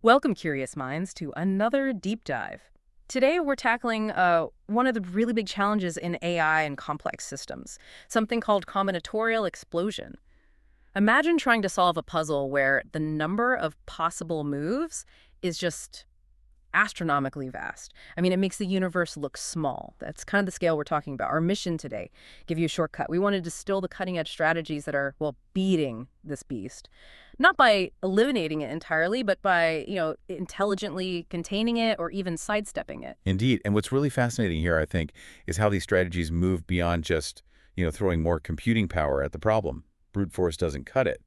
Welcome, curious minds, to another deep dive. Today, we're tackling one of the really big challenges in AI and complex systems, something called combinatorial explosion. Imagine trying to solve a puzzle where the number of possible moves is just astronomically vast. I mean, it makes the universe look small. That's kind of the scale we're talking about. Our mission today, give you a shortcut. We want to distill the cutting-edge strategies that are, well, beating this beast. Not by eliminating it entirely, but by, intelligently containing it or even sidestepping it. Indeed. And what's really fascinating here, I think, is how these strategies move beyond just, throwing more computing power at the problem. Brute force doesn't cut it.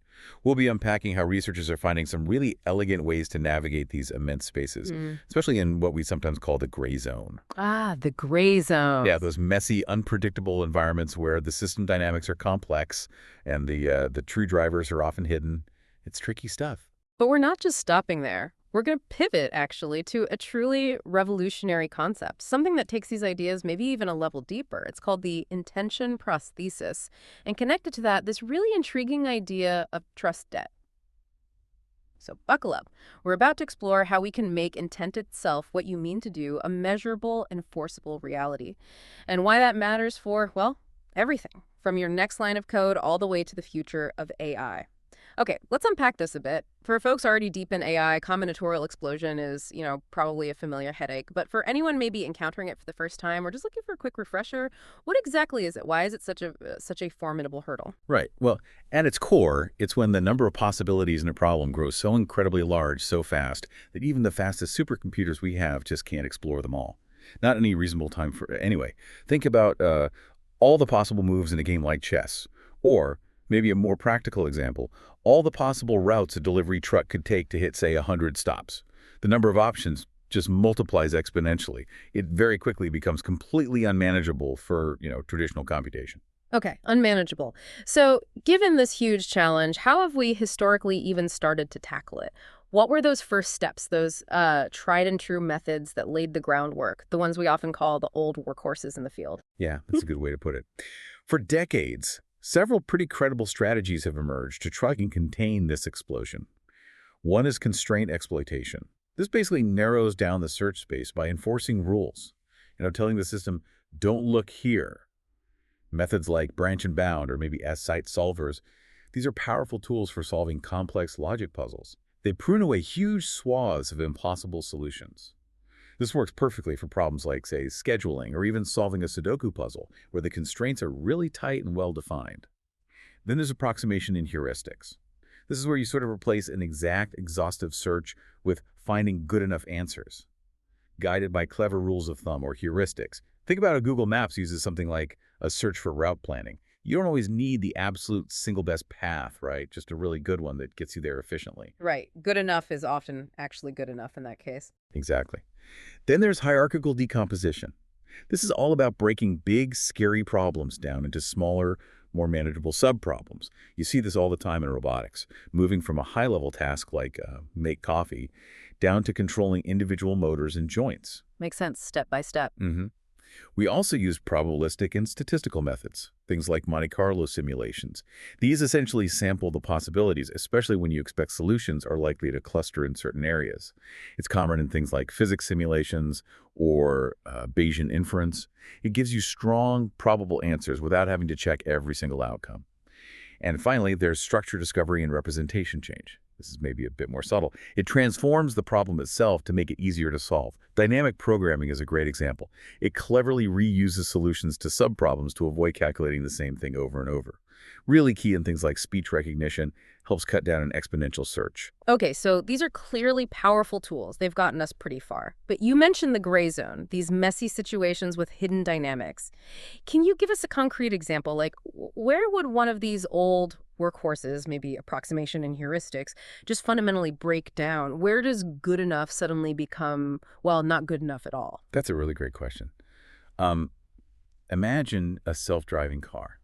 We'll be unpacking how researchers are finding some really elegant ways to navigate these immense spaces, especially in what we sometimes call the gray zone. Ah, the gray zone. Yeah, those messy, unpredictable environments where the system dynamics are complex and the true drivers are often hidden. It's tricky stuff. But we're not just stopping there. We're going to pivot, actually, to a truly revolutionary concept, something that takes these ideas maybe even a level deeper. It's called the Intention Prosthesis, and connected to that, this really intriguing idea of trust debt. So buckle up. We're about to explore how we can make intent itself, what you mean to do, a measurable, enforceable reality, and why that matters for, well, everything, from your next line of code all the way to the future of AI. Okay, let's unpack this a bit. For folks already deep in AI, combinatorial explosion is, probably a familiar headache. But for anyone maybe encountering it for the first time or just looking for a quick refresher, what exactly is it? Why is it such a formidable hurdle? Right. Well, at its core, it's when the number of possibilities in a problem grows so incredibly large so fast that even the fastest supercomputers we have just can't explore them all. Not any reasonable time for anyway. Think about all the possible moves in a game like chess. Or maybe a more practical example, all the possible routes a delivery truck could take to hit, say, 100 stops. The number of options just multiplies exponentially. It very quickly becomes completely unmanageable for, traditional computation. Okay, unmanageable. So given this huge challenge, how have we historically even started to tackle it? What were those first steps, those tried and true methods that laid the groundwork, the ones we often call the old workhorses in the field? Yeah, that's a good way to put it. For decades, several pretty credible strategies have emerged to try and contain this explosion. One is constraint exploitation. This basically narrows down the search space by enforcing rules, telling the system, don't look here. Methods like branch and bound or maybe S-site solvers, these are powerful tools for solving complex logic puzzles. They prune away huge swaths of impossible solutions. This works perfectly for problems like, say, scheduling or even solving a Sudoku puzzle, where the constraints are really tight and well-defined. Then there's approximation in heuristics. This is where you sort of replace an exact, exhaustive search with finding good enough answers, guided by clever rules of thumb or heuristics. Think about how Google Maps uses something like a search for route planning. You don't always need the absolute single best path, right? Just a really good one that gets you there efficiently. Right. Good enough is often actually good enough in that case. Exactly. Then there's hierarchical decomposition. This is all about breaking big, scary problems down into smaller, more manageable subproblems. You see this all the time in robotics, moving from a high-level task like make coffee down to controlling individual motors and joints. Makes sense, step by step. We also use probabilistic and statistical methods, things like Monte Carlo simulations. These essentially sample the possibilities, especially when you expect solutions are likely to cluster in certain areas. It's common in things like physics simulations or Bayesian inference. It gives you strong, probable answers without having to check every single outcome. And finally, there's structure discovery and representation change. This is maybe a bit more subtle. It transforms the problem itself to make it easier to solve. Dynamic programming is a great example. It cleverly reuses solutions to subproblems to avoid calculating the same thing over and over. Really key in things like speech recognition, helps cut down an exponential search. Okay, so these are clearly powerful tools. They've gotten us pretty far. But you mentioned the gray zone, these messy situations with hidden dynamics. Can you give us a concrete example? Like, where would one of these old workhorses, maybe approximation and heuristics, just fundamentally break down? Where does good enough suddenly become, well, not good enough at all? That's a really great question. Imagine a self-driving car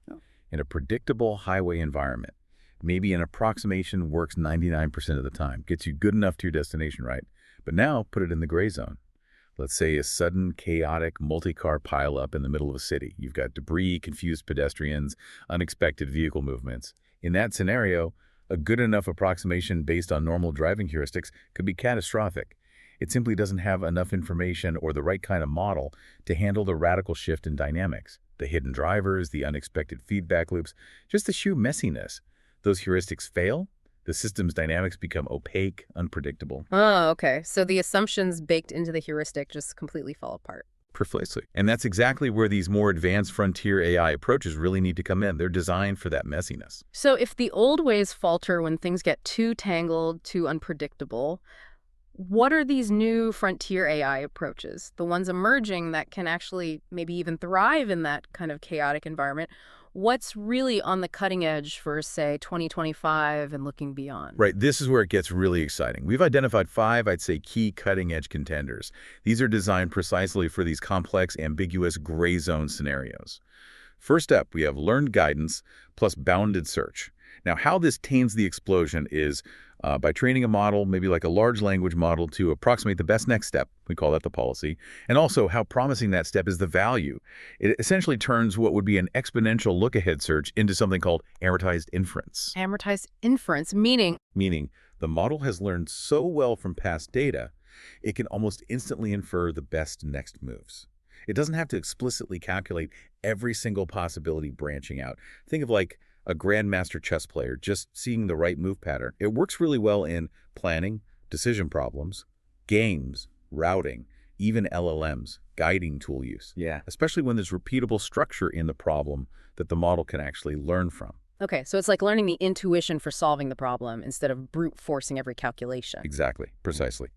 in a predictable highway environment. Maybe an approximation works 99% of the time, gets you good enough to your destination, right? But now put it in the gray zone. Let's say a sudden, chaotic, multi-car pileup in the middle of a city. You've got debris, confused pedestrians, unexpected vehicle movements. In that scenario, A good enough approximation based on normal driving heuristics could be catastrophic. It simply doesn't have enough information or the right kind of model to handle the radical shift in dynamics, the hidden drivers, the unexpected feedback loops, just the sheer messiness. Those heuristics fail, the system's dynamics become opaque, unpredictable. Oh, okay. So the assumptions baked into the heuristic just completely fall apart. Precisely. And that's exactly where these more advanced frontier AI approaches really need to come in. They're designed for that messiness. So if the old ways falter when things get too tangled, too unpredictable, what are these new frontier AI approaches, the ones emerging that can actually maybe even thrive in that kind of chaotic environment? What's really on the cutting edge for, say, 2025 and looking beyond? Right, this is where it gets really exciting. We've identified 5, I'd say, key cutting-edge contenders. These are designed precisely for these complex, ambiguous, gray zone scenarios. First up, we have learned guidance plus bounded search. Now, how this tames the explosion is by training a model, maybe like a large language model, to approximate the best next step. We call that the policy. And also how promising that step is the value. It essentially turns what would be an exponential look-ahead search into something called amortized inference. Amortized inference, meaning Meaning the model has learned so well from past data, it can almost instantly infer the best next moves. It doesn't have to explicitly calculate every single possibility branching out. Think of like a grandmaster chess player just seeing the right move pattern. It works really well in planning, decision problems, games, routing, even LLMs, guiding tool use. Yeah. Especially when there's repeatable structure in the problem that the model can actually learn from. okay, so it's like learning the intuition for solving the problem instead of brute forcing every calculation. Exactly, precisely.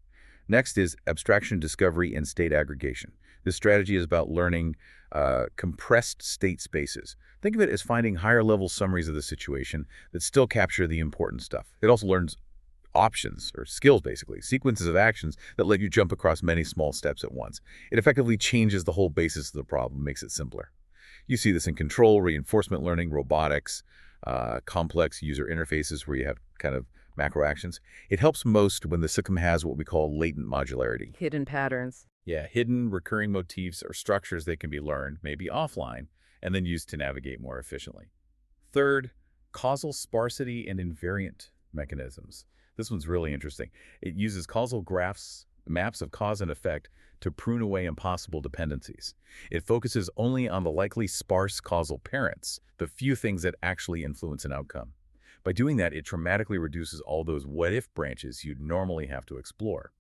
Next is abstraction discovery and state aggregation. This strategy is about learning compressed state spaces. Think of it as finding higher-level summaries of the situation that still capture the important stuff. It also learns options, or skills basically, sequences of actions that let you jump across many small steps at once. It effectively changes the whole basis of the problem, makes it simpler. You see this in control, reinforcement learning, robotics, complex user interfaces where you have kind of macro actions. It helps most when the system has what we call latent modularity. Hidden patterns. Yeah, hidden recurring motifs or structures that can be learned, maybe offline, and then used to navigate more efficiently. Third, causal sparsity and invariant mechanisms. This one's really interesting. It uses causal graphs, maps of cause and effect, to prune away impossible dependencies. It focuses only on the likely sparse causal parents, the few things that actually influence an outcome. By doing that, it dramatically reduces all those what-if branches you'd normally have to explore.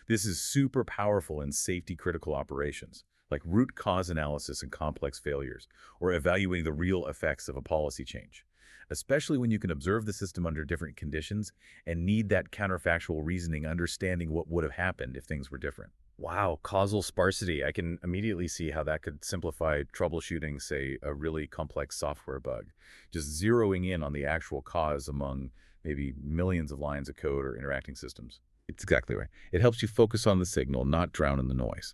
This is super powerful in safety-critical operations, like root cause analysis and complex failures, or evaluating the real effects of a policy change, especially when you can observe the system under different conditions and need that counterfactual reasoning, understanding what would have happened if things were different. Wow, causal sparsity. I can immediately see how that could simplify troubleshooting, say, a really complex software bug. Just zeroing in on the actual cause among maybe millions of lines of code or interacting systems. It's exactly right. It helps you focus on the signal, not drown in the noise.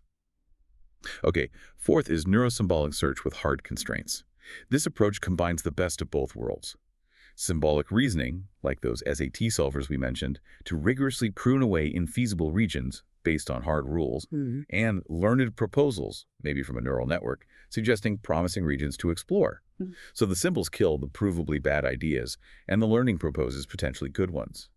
Okay, fourth is neurosymbolic search with hard constraints. This approach combines the best of both worlds. Symbolic reasoning, like those SAT solvers we mentioned, to rigorously prune away infeasible regions based on hard rules, and learned proposals, maybe from a neural network, suggesting promising regions to explore. So the symbols kill the provably bad ideas, and the learning proposes potentially good ones.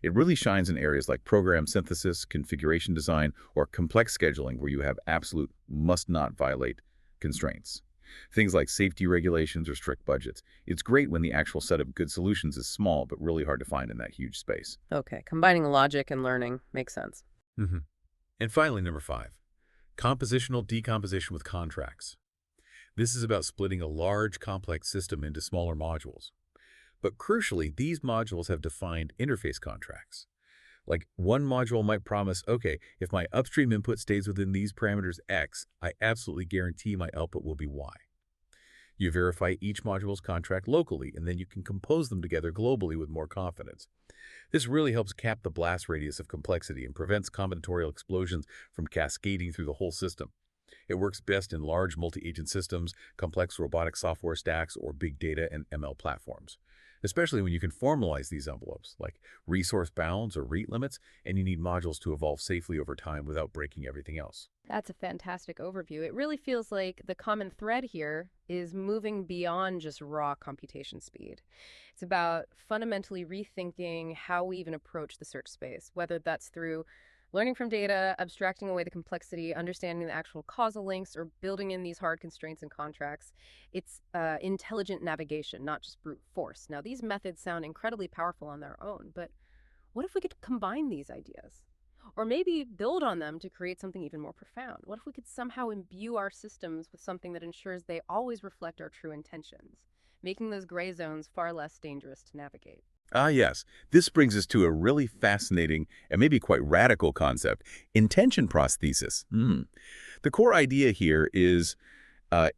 It really shines in areas like program synthesis, configuration design, or complex scheduling where you have absolute must-not violate constraints. Things like safety regulations or strict budgets. It's great when the actual set of good solutions is small, but really hard to find in that huge space. Okay, combining logic and learning makes sense. And finally, number 5, compositional decomposition with contracts. This is about splitting a large, complex system into smaller modules. But crucially, these modules have defined interface contracts. Like one module might promise, okay, if my upstream input stays within these parameters X, I absolutely guarantee my output will be Y. You verify each module's contract locally, and then you can compose them together globally with more confidence. This really helps cap the blast radius of complexity and prevents combinatorial explosions from cascading through the whole system. It works best in large multi-agent systems, complex robotic software stacks, or big data and ML platforms, especially when you can formalize these envelopes, like resource bounds or rate limits, and you need modules to evolve safely over time without breaking everything else. That's a fantastic overview. It really feels like the common thread here is moving beyond just raw computation speed. It's about fundamentally rethinking how we even approach the search space, whether that's through learning from data, abstracting away the complexity, understanding the actual causal links, or building in these hard constraints and contracts. It's intelligent navigation, not just brute force. Now, these methods sound incredibly powerful on their own, but what if we could combine these ideas? Or maybe build on them to create something even more profound? What if we could somehow imbue our systems with something that ensures they always reflect our true intentions, making those gray zones far less dangerous to navigate? Ah, yes. This brings us to a really fascinating and maybe quite radical concept, intention prosthesis. The core idea here is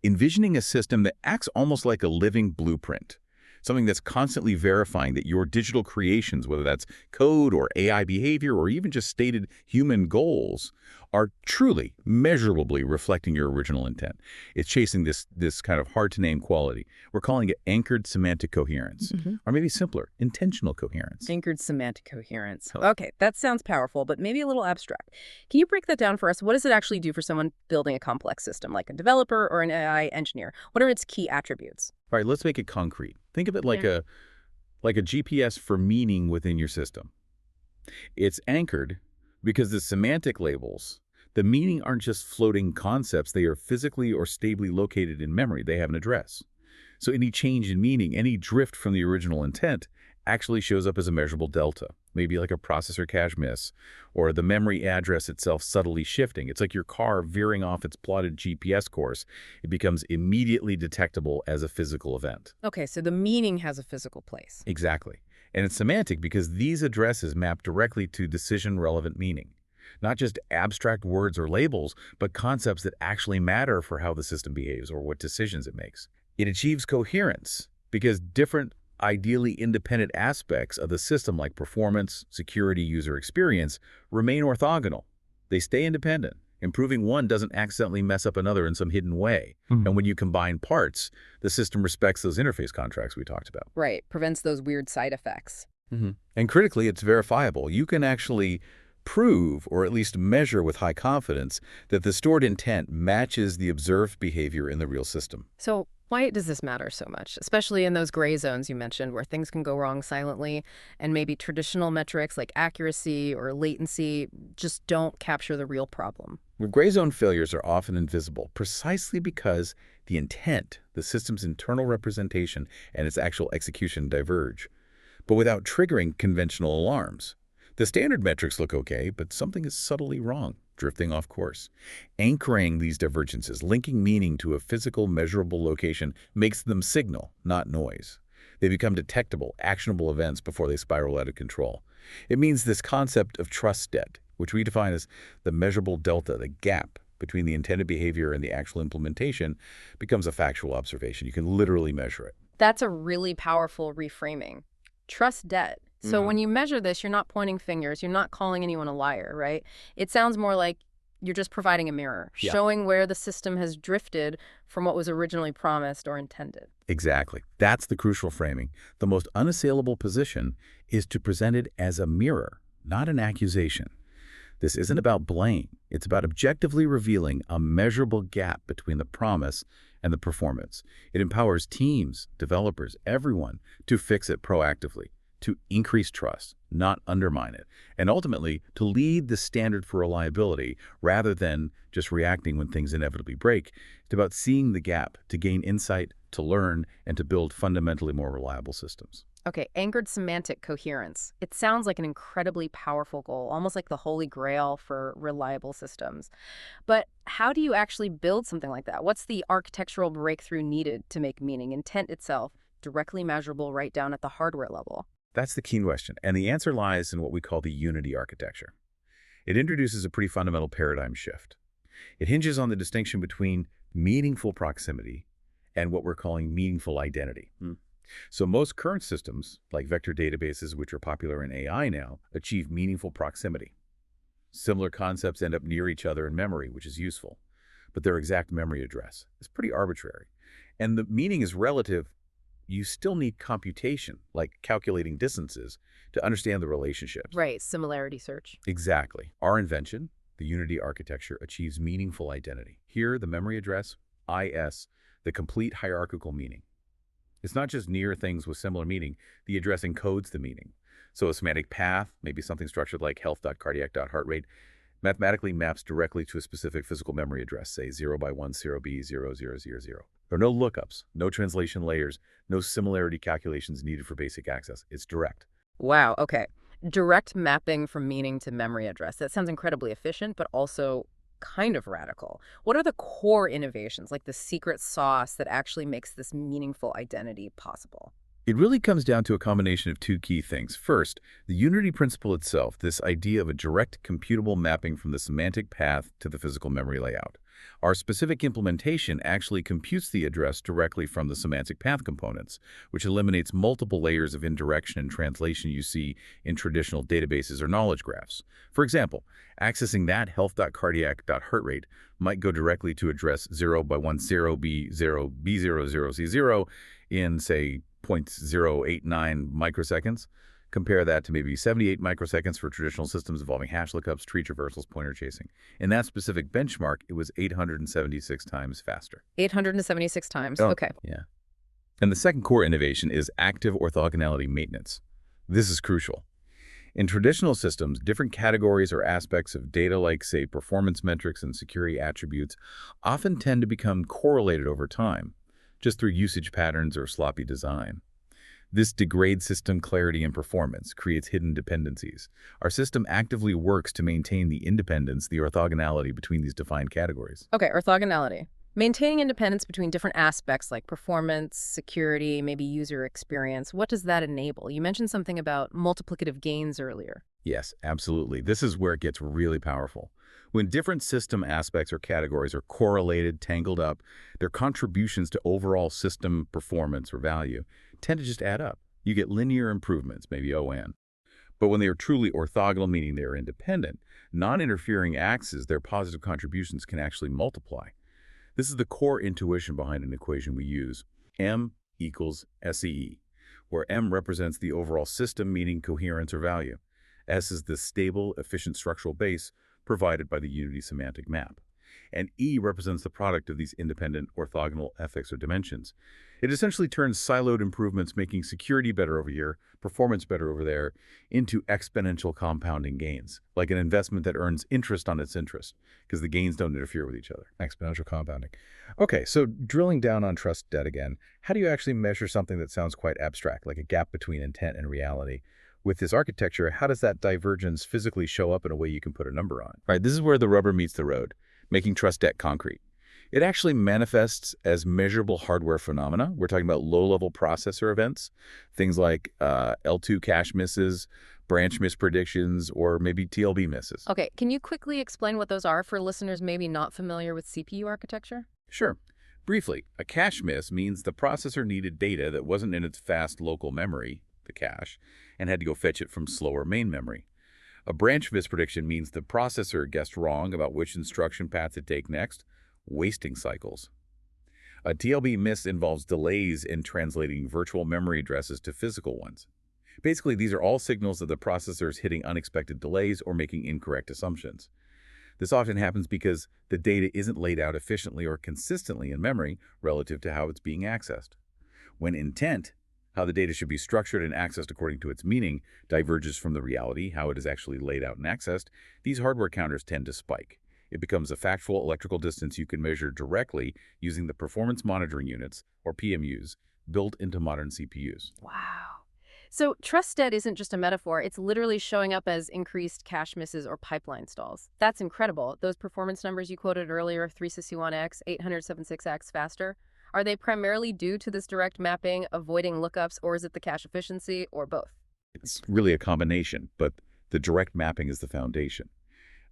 envisioning a system that acts almost like a living blueprint, something that's constantly verifying that your digital creations, whether that's code or AI behavior or even just stated human goals, are truly, measurably reflecting your original intent. It's chasing this kind of hard-to-name quality. We're calling it anchored semantic coherence, or maybe simpler, intentional coherence. Anchored semantic coherence. Okay, that sounds powerful, but maybe a little abstract. Can you break that down for us? What does it actually do for someone building a complex system, like a developer or an AI engineer? What are its key attributes? All right, let's make it concrete. Think of it like a GPS for meaning within your system. It's anchored because the semantic labels, the meaning aren't just floating concepts. They are physically or stably located in memory. They have an address. So any change in meaning, any drift from the original intent, actually shows up as a measurable delta, maybe like a processor cache miss, or the memory address itself subtly shifting. It's like your car veering off its plotted GPS course. It becomes immediately detectable as a physical event. Okay, so the meaning has a physical place. Exactly. And it's semantic because these addresses map directly to decision-relevant meaning. Not just abstract words or labels, but concepts that actually matter for how the system behaves or what decisions it makes. It achieves coherence because different, ideally independent aspects of the system like performance, security, user experience remain orthogonal. They stay independent. Improving one doesn't accidentally mess up another in some hidden way. And when you combine parts, the system respects those interface contracts we talked about. Right, prevents those weird side effects. And critically, it's verifiable. You can actually prove, or at least measure with high confidence, that the stored intent matches the observed behavior in the real system. So why does this matter so much, especially in those gray zones you mentioned where things can go wrong silently and maybe traditional metrics like accuracy or latency just don't capture the real problem? Gray zone failures are often invisible precisely because the intent, the system's internal representation, and its actual execution diverge, but without triggering conventional alarms. The standard metrics look okay, but something is subtly wrong, drifting off course. Anchoring these divergences, linking meaning to a physical, measurable location, makes them signal, not noise. They become detectable, actionable events before they spiral out of control. It means this concept of trust debt, which we define as the measurable delta, the gap between the intended behavior and the actual implementation, becomes a factual observation. You can literally measure it. That's a really powerful reframing. Trust debt. So when you measure this, you're not pointing fingers. You're not calling anyone a liar, right? It sounds more like you're just providing a mirror, showing where the system has drifted from what was originally promised or intended. Exactly. That's the crucial framing. The most unassailable position is to present it as a mirror, not an accusation. This isn't about blame. It's about objectively revealing a measurable gap between the promise and the performance. It empowers teams, developers, everyone to fix it proactively, to increase trust, not undermine it, and ultimately to lead the standard for reliability rather than just reacting when things inevitably break. It's about seeing the gap to gain insight, to learn, and to build fundamentally more reliable systems. Okay, anchored semantic coherence. It sounds like an incredibly powerful goal, almost like the holy grail for reliable systems. But how do you actually build something like that? What's the architectural breakthrough needed to make meaning, intent itself, directly measurable right down at the hardware level? That's the key question, and the answer lies in what we call the unity architecture. It introduces a pretty fundamental paradigm shift. It hinges on the distinction between meaningful proximity and what we're calling meaningful identity. So most current systems, like vector databases, which are popular in AI now, achieve meaningful proximity. Similar concepts end up near each other in memory, which is useful, but their exact memory address is pretty arbitrary. And the meaning is relative. You still need computation, like calculating distances, to understand the relationships. Right, similarity search. Exactly. Our invention, the unity architecture achieves meaningful identity. Here, the memory address, IS, the complete hierarchical meaning. It's not just near things with similar meaning, the address encodes the meaning. So a semantic path, maybe something structured like health.cardiac.heartrate, mathematically maps directly to a specific physical memory address, say 0 by 1, 0b, 0, 0, 0, 0. There are no lookups, no translation layers, no similarity calculations needed for basic access. It's direct. Wow, okay. Direct mapping from meaning to memory address. That sounds incredibly efficient, but also kind of radical. What are the core innovations, like the secret sauce that actually makes this meaningful identity possible? It really comes down to a combination of two key things. First, the unity principle itself, this idea of a direct computable mapping from the semantic path to the physical memory layout. Our specific implementation actually computes the address directly from the semantic path components, which eliminates multiple layers of indirection and translation you see in traditional databases or knowledge graphs. For example, accessing that health.cardiac.heartrate might go directly to address 0 by 1 0b0b00c0 in, say, 0.089 microseconds. Compare that to maybe 78 microseconds for traditional systems involving hash lookups, tree traversals, pointer chasing. In that specific benchmark, it was 876 times faster. 876 times. Oh, Okay. yeah. And the second core innovation is active orthogonality maintenance. This is crucial. In traditional systems, different categories or aspects of data like, say, performance metrics and security attributes often tend to become correlated over time, just through usage patterns or sloppy design. This degrades system clarity and performance, creates hidden dependencies. Our system actively works to maintain the independence, the orthogonality between these defined categories. Okay, orthogonality. Maintaining independence between different aspects like performance, security, maybe user experience. What does that enable? You mentioned something about multiplicative gains earlier. Yes, absolutely. This is where it gets really powerful. When different system aspects or categories are correlated, tangled up, their contributions to overall system performance or value tend to just add up. You get linear improvements, maybe ON. But when they are truly orthogonal, meaning they are independent, non-interfering axes, their positive contributions can actually multiply. This is the core intuition behind an equation we use, M equals SEE, where M represents the overall system, meaning coherence or value. S is the stable, efficient structural base provided by the unity semantic map. And E represents the product of these independent orthogonal ethics or dimensions. It essentially turns siloed improvements, making security better over here, performance better over there, into exponential compounding gains, like an investment that earns interest on its interest, because the gains don't interfere with each other. Exponential compounding. Okay, so drilling down on trust debt again, how do you actually measure something that sounds quite abstract, like a gap between intent and reality? With this architecture, how does that divergence physically show up in a way you can put a number on? Right, this is where the rubber meets the road, making trust debt concrete. It actually manifests as measurable hardware phenomena. We're talking about low-level processor events, things like L2 cache misses, branch mispredictions, or maybe TLB misses. Okay, can you quickly explain what those are for listeners maybe not familiar with CPU architecture? Sure. Briefly, a cache miss means the processor needed data that wasn't in its fast local memory, the cache, and had to go fetch it from slower main memory. A branch misprediction means the processor guessed wrong about which instruction path to take next, wasting cycles. A TLB miss involves delays in translating virtual memory addresses to physical ones. Basically, these are all signals that the processor is hitting unexpected delays or making incorrect assumptions. This often happens because the data isn't laid out efficiently or consistently in memory relative to how it's being accessed. When intent, how the data should be structured and accessed according to its meaning, diverges from the reality, how it is actually laid out and accessed, these hardware counters tend to spike. It becomes a factual electrical distance you can measure directly using the performance monitoring units, or PMUs, built into modern CPUs. Wow. So trust debt isn't just a metaphor. It's literally showing up as increased cache misses or pipeline stalls. That's incredible. Those performance numbers you quoted earlier, 361x, 876x faster, are they primarily due to this direct mapping, avoiding lookups, or is it the cache efficiency, or both? It's really a combination, but the direct mapping is the foundation.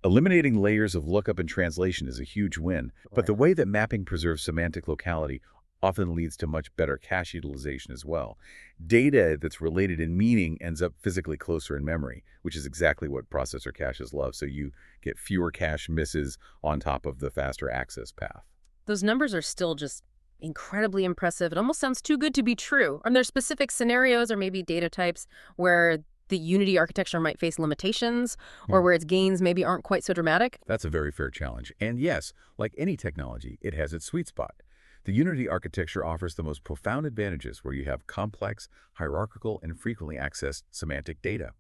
Eliminating layers of lookup and translation is a huge win, but the way that mapping preserves semantic locality often leads to much better cache utilization as well. Data that's related in meaning ends up physically closer in memory, which is exactly what processor caches love, so you get fewer cache misses on top of the faster access path. Those numbers are still just incredibly impressive. It almost sounds too good to be true. Are there specific scenarios or maybe data types where the Unity architecture might face limitations, or where its gains maybe aren't quite so dramatic? That's a very fair challenge. And yes, like any technology, it has its sweet spot. The Unity architecture offers the most profound advantages where you have complex, hierarchical, and frequently accessed semantic data.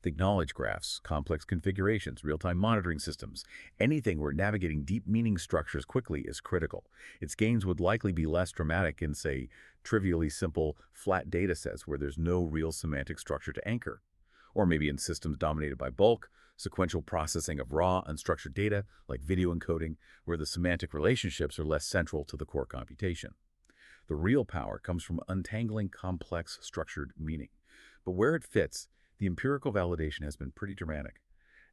Think knowledge graphs, complex configurations, real-time monitoring systems. Anything where navigating deep meaning structures quickly is critical. Its gains would likely be less dramatic in, say, trivially simple, flat data sets where there's no real semantic structure to anchor. Or maybe in systems dominated by bulk, sequential processing of raw, unstructured data, like video encoding, where the semantic relationships are less central to the core computation. The real power comes from untangling complex, structured meaning. But where it fits, the empirical validation has been pretty dramatic.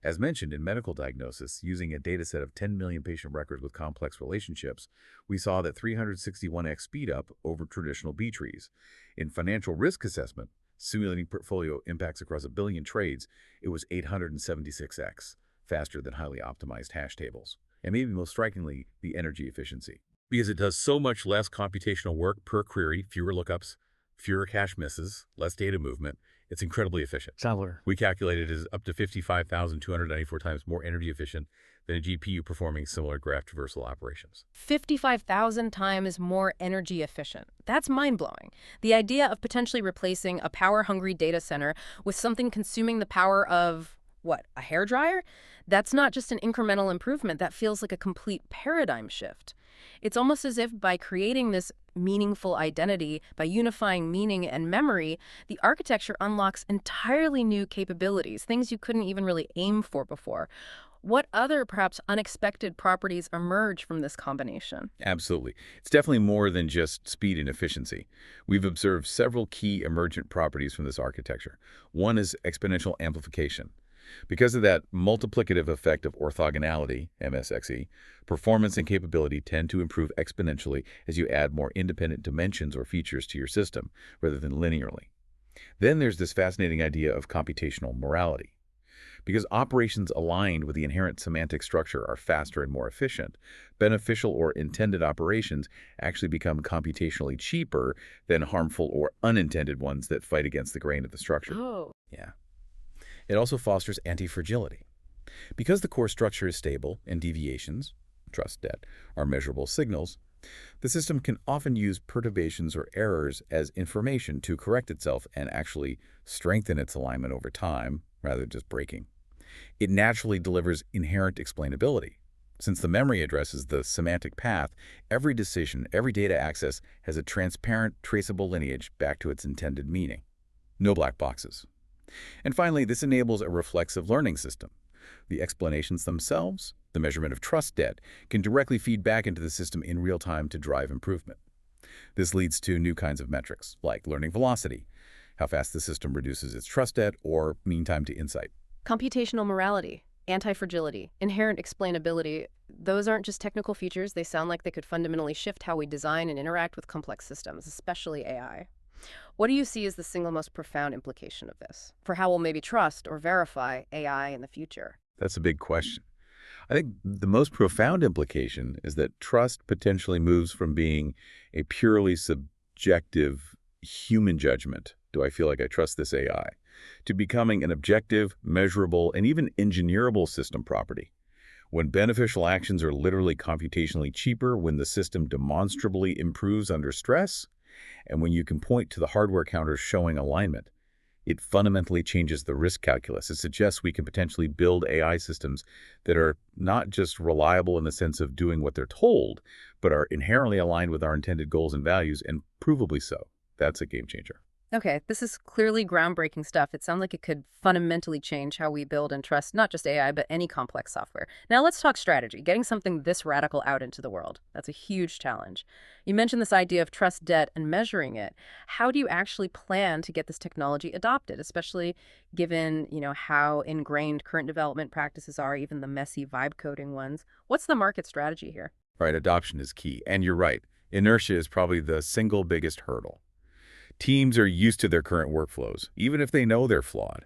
As mentioned in medical diagnosis, using a dataset of 10 million patient records with complex relationships, we saw that 361x speedup over traditional B trees. In financial risk assessment, simulating portfolio impacts across 1 billion trades, it was 876x, faster than highly optimized hash tables. And maybe most strikingly, the energy efficiency. Because it does so much less computational work per query, fewer lookups, fewer cache misses, less data movement, it's incredibly efficient. Seller. We calculated it as up to 55,294 times more energy efficient than a GPU performing similar graph traversal operations. 55,000 times more energy efficient. That's mind-blowing. The idea of potentially replacing a power-hungry data center with something consuming the power of, what, a hairdryer? That's not just an incremental improvement. That feels like a complete paradigm shift. It's almost as if by creating this meaningful identity, by unifying meaning and memory, the architecture unlocks entirely new capabilities, things you couldn't even really aim for before. What other, perhaps unexpected properties emerge from this combination? Absolutely. It's definitely more than just speed and efficiency. We've observed several key emergent properties from this architecture. One is exponential amplification. Because of that multiplicative effect of orthogonality, MSXE, performance and capability tend to improve exponentially as you add more independent dimensions or features to your system, rather than linearly. Then there's this fascinating idea of computational morality. Because operations aligned with the inherent semantic structure are faster and more efficient, beneficial or intended operations actually become computationally cheaper than harmful or unintended ones that fight against the grain of the structure. Oh. Yeah. It also fosters anti-fragility. Because the core structure is stable and deviations, trust debt, are measurable signals, the system can often use perturbations or errors as information to correct itself and actually strengthen its alignment over time, rather than just breaking. It naturally delivers inherent explainability. Since the memory addresses the semantic path, every decision, every data access has a transparent, traceable lineage back to its intended meaning. No black boxes. And finally, this enables a reflexive learning system. The explanations themselves, the measurement of trust debt, can directly feed back into the system in real time to drive improvement. This leads to new kinds of metrics, like learning velocity, how fast the system reduces its trust debt, or mean time to insight. Computational morality, anti-fragility, inherent explainability, those aren't just technical features. They sound like they could fundamentally shift how we design and interact with complex systems, especially AI. What do you see as the single most profound implication of this for how we'll maybe trust or verify AI in the future? That's a big question. I think the most profound implication is that trust potentially moves from being a purely subjective human judgment, do I feel like I trust this AI, to becoming an objective, measurable, and even engineerable system property. When beneficial actions are literally computationally cheaper, when the system demonstrably improves under stress, and when you can point to the hardware counters showing alignment, it fundamentally changes the risk calculus. It suggests we can potentially build AI systems that are not just reliable in the sense of doing what they're told, but are inherently aligned with our intended goals and values, and provably so. That's a game changer. Okay, this is clearly groundbreaking stuff. It sounds like it could fundamentally change how we build and trust not just AI, but any complex software. Now let's talk strategy, getting something this radical out into the world. That's a huge challenge. You mentioned this idea of trust debt and measuring it. How do you actually plan to get this technology adopted, especially given, how ingrained current development practices are, even the messy vibe coding ones? What's the market strategy here? Right, adoption is key. And you're right, inertia is probably the single biggest hurdle. Teams are used to their current workflows, even if they know they're flawed.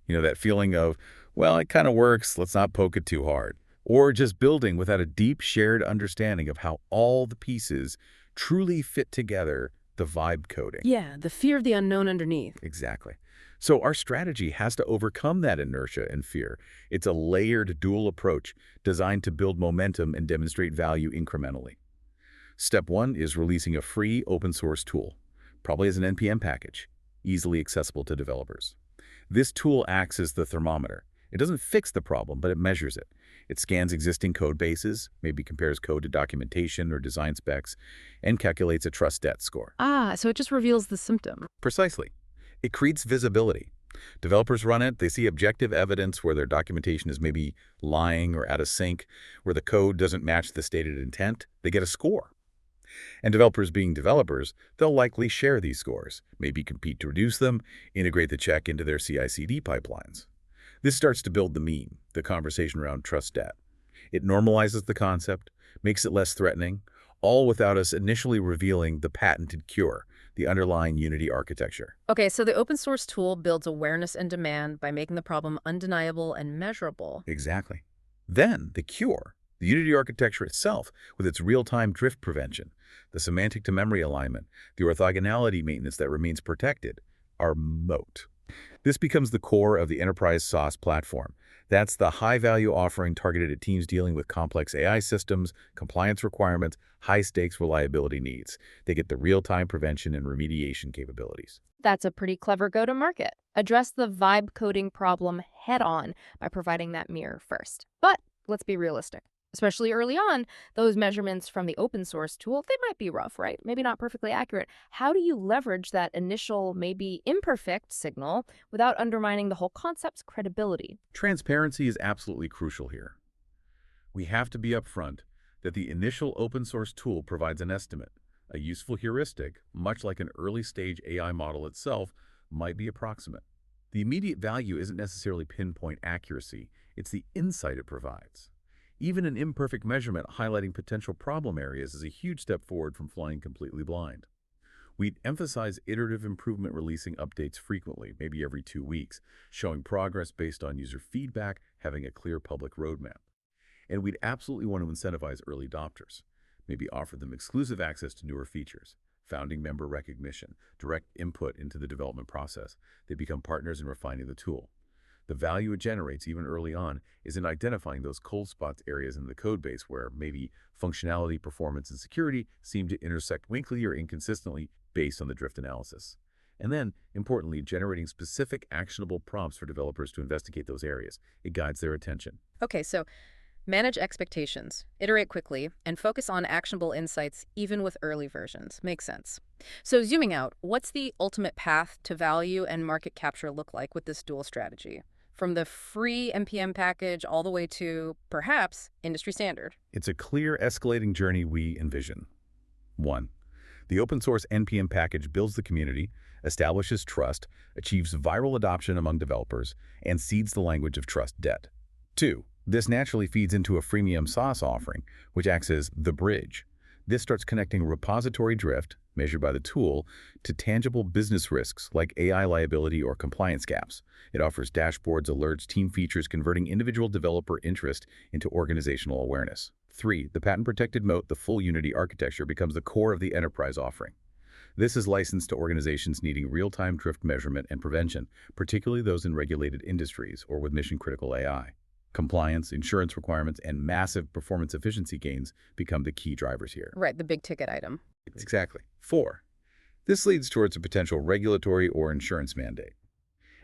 That feeling of, well, it kind of works, let's not poke it too hard. Or just building without a deep shared understanding of how all the pieces truly fit together, the vibe coding. Yeah, the fear of the unknown underneath. Exactly. So our strategy has to overcome that inertia and fear. It's a layered dual approach designed to build momentum and demonstrate value incrementally. Step one is releasing a free open source tool, probably as an NPM package, easily accessible to developers. This tool acts as the thermometer. It doesn't fix the problem, but it measures it. It scans existing code bases, maybe compares code to documentation or design specs, and calculates a trust debt score. Ah, so it just reveals the symptom. Precisely. It creates visibility. Developers run it, they see objective evidence where their documentation is maybe lying or out of sync, where the code doesn't match the stated intent, they get a score. And developers being developers, they'll likely share these scores, maybe compete to reduce them, integrate the check into their CI/CD pipelines. This starts to build the meme, the conversation around trust debt. It normalizes the concept, makes it less threatening, all without us initially revealing the patented cure, the underlying Unity architecture. Okay, so the open source tool builds awareness and demand by making the problem undeniable and measurable. Exactly. Then, the cure, the Unity architecture itself, with its real-time drift prevention, the semantic-to-memory alignment, the orthogonality maintenance that remains protected, are moat. This becomes the core of the enterprise SaaS platform. That's the high-value offering targeted at teams dealing with complex AI systems, compliance requirements, high-stakes reliability needs. They get the real-time prevention and remediation capabilities. That's a pretty clever go-to-market. Address the vibe coding problem head-on by providing that mirror first. But let's be realistic. Especially early on, those measurements from the open source tool, they might be rough, right? Maybe not perfectly accurate. How do you leverage that initial, maybe imperfect signal without undermining the whole concept's credibility? Transparency is absolutely crucial here. We have to be upfront that the initial open source tool provides an estimate. A useful heuristic, much like an early-stage AI model itself, might be approximate. The immediate value isn't necessarily pinpoint accuracy, it's the insight it provides. Even an imperfect measurement highlighting potential problem areas is a huge step forward from flying completely blind. We'd emphasize iterative improvement, releasing updates frequently, maybe every 2 weeks, showing progress based on user feedback, having a clear public roadmap. And we'd absolutely want to incentivize early adopters, maybe offer them exclusive access to newer features, founding member recognition, direct input into the development process. They become partners in refining the tool. The value it generates, even early on, is in identifying those cold spots areas in the codebase where maybe functionality, performance, and security seem to intersect weakly or inconsistently based on the drift analysis. And then, importantly, generating specific actionable prompts for developers to investigate those areas. It guides their attention. Okay, so manage expectations, iterate quickly, and focus on actionable insights even with early versions. Makes sense. So zooming out, what's the ultimate path to value and market capture look like with this dual strategy? From the free NPM package all the way to, perhaps, industry standard. It's a clear escalating journey we envision. 1. The open source NPM package builds the community, establishes trust, achieves viral adoption among developers, and seeds the language of trust debt. 2. This naturally feeds into a freemium SaaS offering, which acts as the bridge. This starts connecting repository drift, measured by the tool, to tangible business risks like AI liability or compliance gaps. It offers dashboards, alerts, team features, converting individual developer interest into organizational awareness. 3. The patent-protected moat, the full Unity architecture, becomes the core of the enterprise offering. This is licensed to organizations needing real-time drift measurement and prevention, particularly those in regulated industries or with mission-critical AI. Compliance, insurance requirements, and massive performance efficiency gains become the key drivers here. Right, the big ticket item. Exactly. 4. This leads towards a potential regulatory or insurance mandate.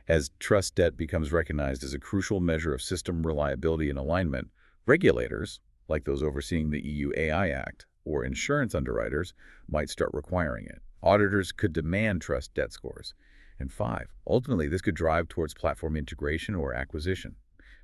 As trust debt becomes recognized as a crucial measure of system reliability and alignment, regulators, like those overseeing the EU AI Act, or insurance underwriters, might start requiring it. Auditors could demand trust debt scores. And 5. Ultimately, this could drive towards platform integration or acquisition.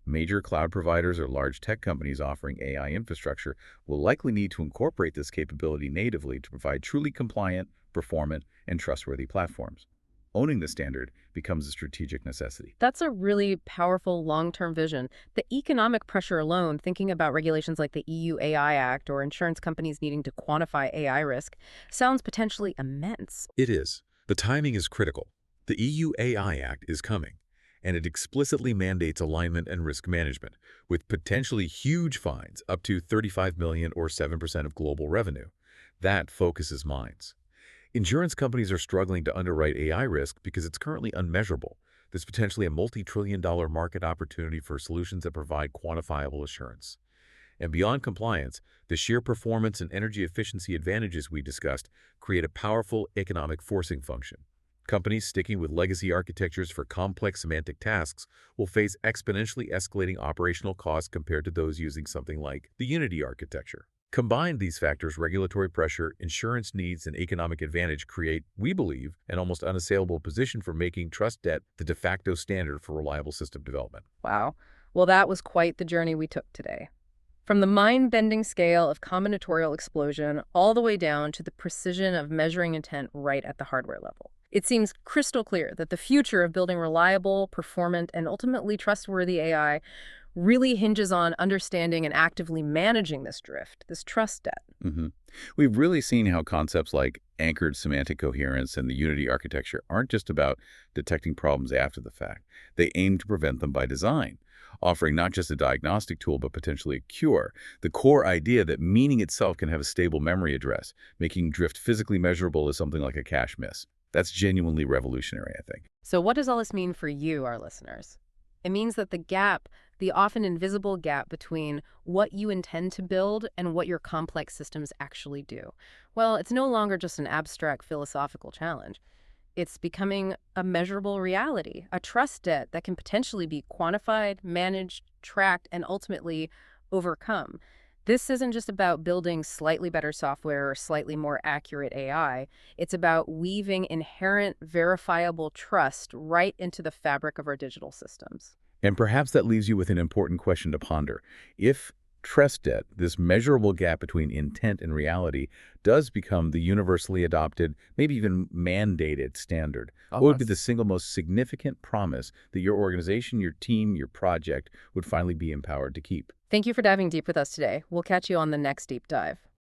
Major cloud providers or large tech companies offering AI infrastructure will likely need to incorporate this capability natively to provide truly compliant, performant, and trustworthy platforms. Owning the standard becomes a strategic necessity. That's a really powerful long-term vision. The economic pressure alone, thinking about regulations like the EU AI Act or insurance companies needing to quantify AI risk, sounds potentially immense. It is. The timing is critical. The EU AI Act is coming, and it explicitly mandates alignment and risk management, with potentially huge fines up to 35 million or 7% of global revenue. That focuses minds. Insurance companies are struggling to underwrite AI risk because it's currently unmeasurable. There's potentially a multi-trillion-dollar market opportunity for solutions that provide quantifiable assurance. And beyond compliance, the sheer performance and energy efficiency advantages we discussed create a powerful economic forcing function. Companies sticking with legacy architectures for complex semantic tasks will face exponentially escalating operational costs compared to those using something like the Unity architecture. Combined, these factors, regulatory pressure, insurance needs, and economic advantage create, we believe, an almost unassailable position for making trust debt the de facto standard for reliable system development. Wow. Well, that was quite the journey we took today. From the mind-bending scale of combinatorial explosion all the way down to the precision of measuring intent right at the hardware level. It seems crystal clear that the future of building reliable, performant, and ultimately trustworthy AI really hinges on understanding and actively managing this drift, this trust debt. hmm We've really seen how concepts like anchored semantic coherence and the Unity architecture aren't just about detecting problems after the fact. They aim to prevent them by design, offering not just a diagnostic tool but potentially a cure. The core idea that meaning itself can have a stable memory address, making drift physically measurable is something like a cache miss. That's genuinely revolutionary, I think. So what does all this mean for you, our listeners? It means that the gap, the often invisible gap between what you intend to build and what your complex systems actually do, well, it's no longer just an abstract philosophical challenge. It's becoming a measurable reality, a trust debt that can potentially be quantified, managed, tracked, and ultimately overcome. This isn't just about building slightly better software or slightly more accurate AI. It's about weaving inherent, verifiable trust right into the fabric of our digital systems. And perhaps that leaves you with an important question to ponder. If trust debt, this measurable gap between intent and reality, does become the universally adopted, maybe even mandated standard, what would be the single most significant promise that your organization, your team, your project would finally be empowered to keep? Thank you for diving deep with us today. We'll catch you on the next deep dive.